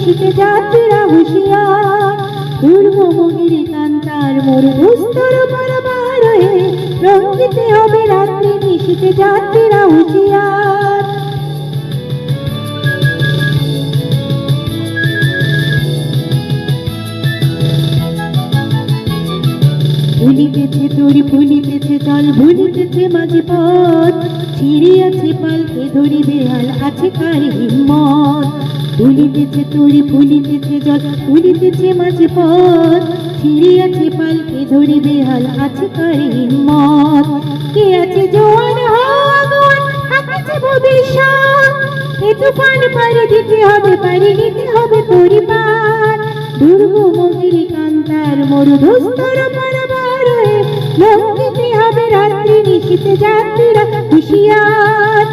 নিশীথে যাত্রীরা হুঁশিয়ার। দুর্গম গিরিকান্তার মরু দুস্তর পারাবার হয়ে রঙ্গিতে হবে রাত্রি নিশীথে যাত্রীরা হুঁশিয়ার। ভুলিতেছে তরি ভুলিতেছে জল ভুলিতেছে মাঝি পথ, ছিড়িয়াছে পালকে ধরিবে হাল আছে কার হিম্মত। ভুলিতেছে তরি ভুলিতেছে জল ভুলিতেছে মাঝি পথ, ছিড়িয়াছে পালকে ধরিবে হাল আছে কার হিম্মত। কে আছে জোয়ান আগুয়ান হাঁকিছে ভবিষ্যৎ, এ তুফান পাড়ি দিতে হবে পাড়ি দিতে হবে তরি পার। দুর্গম গিরিকান্তার মরু দুস্তর পারাবার হয়ে লঙ্ঘিতে হবে রাত্রি নিশীথে যাত্রীরা হুঁশিয়ার।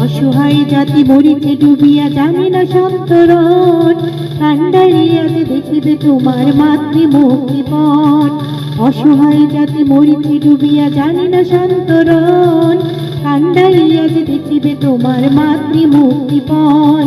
অসহায় জাতি মরিতে ডুবিয়া জানে না সন্তরণ, কান্ডারি আজ দেখিবে তোমার মাতৃমুক্তিপণ। অসহায় জাতি মরিতে ডুবিয়া জানে না সন্তরণ, কান্ডারি আজ দেখিবে তোমার মাতৃমুক্তিপণ।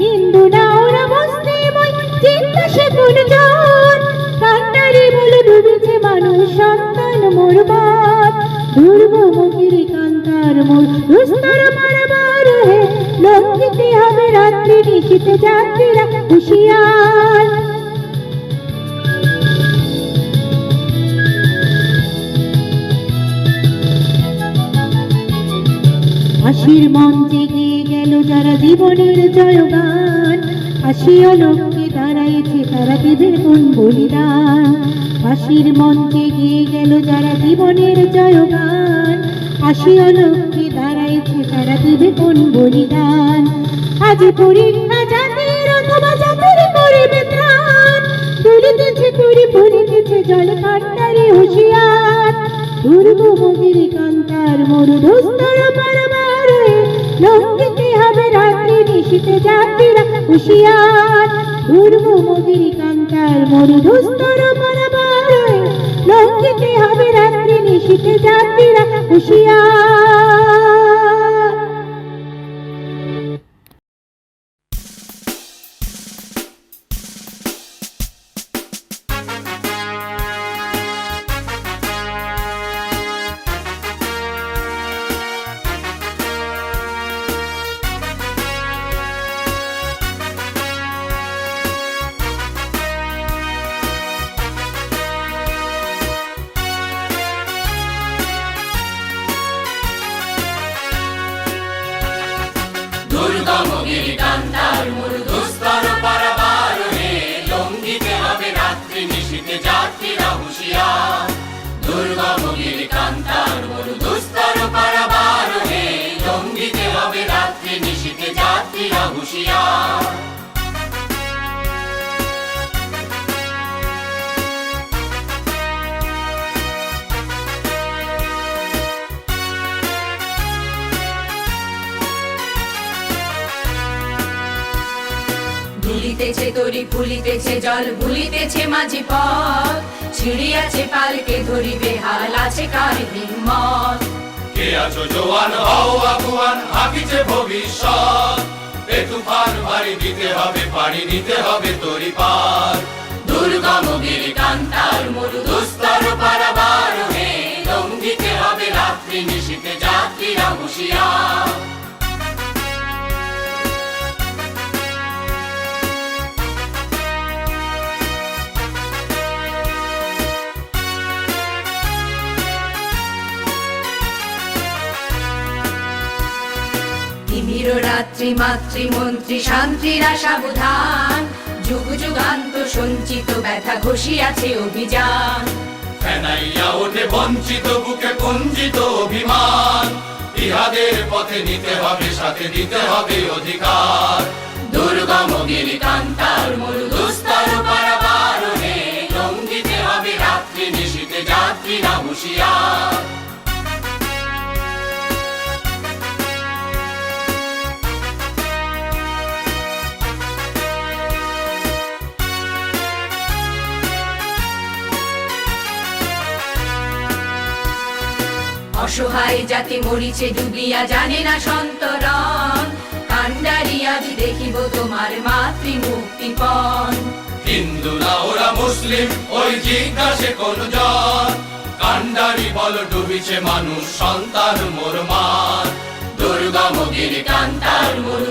হিন্দু না ওরা মুসলিমই চিন্তা সে কোনজন, কান্ডারি বলে ডুবেছে মানুষ সন্তান মরবার। দুর্গম গিরিকান্তার মোর দুস্তর পারাবার হয়ে লঙ্ঘিতে হবে রাত্রি নিশীথে যাত্রীরা হুঁশিয়ার। হাসির মঞ্চে গিয়ে গেল যারা জীবনের জয়গান, হাসিও লোককে দাঁড়াইছে তারা দিবে কোন বলিদান। হাসির মঞ্চে গিয়ে গেল যারা জীবনের জয়গান, হাসিও লোককে দাঁড়াইছে তারা দিবে কোন বলিদান। আজ পরীক্ষা জাতির অথবা জাতির করিবে ত্রাণ, দুলিতেছে তরি ভুলিতেছে জল কান্ডারি হুঁশিয়ার। দুর্গম গিরিকান্তার মরু দুস্তর পারাবার হয়ে লঙ্ঘিতে হবে রাত্রি নিশীথে যাত্রীরা হুঁশিয়ার। দুর্গম গিরিকান্তার মরু দুস্তর পারাবার হয়ে লঙ্ঘিতে হবে রাত্রি নিশীথে যাত্রীরা হুঁশিয়ার। দুর্গম গিরিকান্তার মরু দুস্তর পারাবার হয়ে লঙ্ঘিতে হবে রাত্রি নিশীথে যাত্রীরা হুঁশিয়ার। দুর্গম গিরিকান্তার মরু দুস্তর পারাবার হয়ে লঙ্ঘিতে হবে রাত্রি নিশীথে যাত্রীরা হুঁশিয়ার। ভুলিতেছে তরি ভুলিতেছে জল ভুলিতেছে মাঝি পথ, ছিড়িয়াছে পালকে ধরিবে হাল আছে কার হিম্মত। কে আছো জোয়ান হও আগুয়ান হাঁকিছে ভবিষ্যৎ, এ তুফান পাড়ি দিতে হবে পাড়ি দিতে হবে তরি পার। দুর্গম গিরিকান্তার মরু দুস্তর পারাবার হয়ে লঙ্ঘিতে হবে রাত্রি নিশীথে যাত্রীরা হুঁশিয়ার। তিমির রাত্রি মাতৃমন্ত্রী শান্তিরা সাবধান, যুগ যুগান্ত সঞ্চিত ব্যথা ঘষিয়াছে অভিযান। ফেনাইয়া ওঠে বঞ্চিত বুকে কুঞ্চিত অভিমান, ইহাদের পথে নিতে হবে সাথে দিতে হবে অধিকার। দুর্গম গিরিকান্তার মরু দুস্তর পারাবার হয়ে লঙ্ঘিতে হবে রাত্রি নিশীথে যাত্রীরা হুঁশিয়ার। অসহায় জাতি মরিছে ডুবিয়া জানে না সন্তরণ কান্ডারি আজ দেখিব তোমার মাতৃ মুক্তিপণ হিন্দু না ওরা মুসলিম ওই জিজ্ঞাসে কোন জন কান্ডারি বল ডুবিছে মানুষ সন্তান মোর মান দুর্গম গিরি কান্তার মরু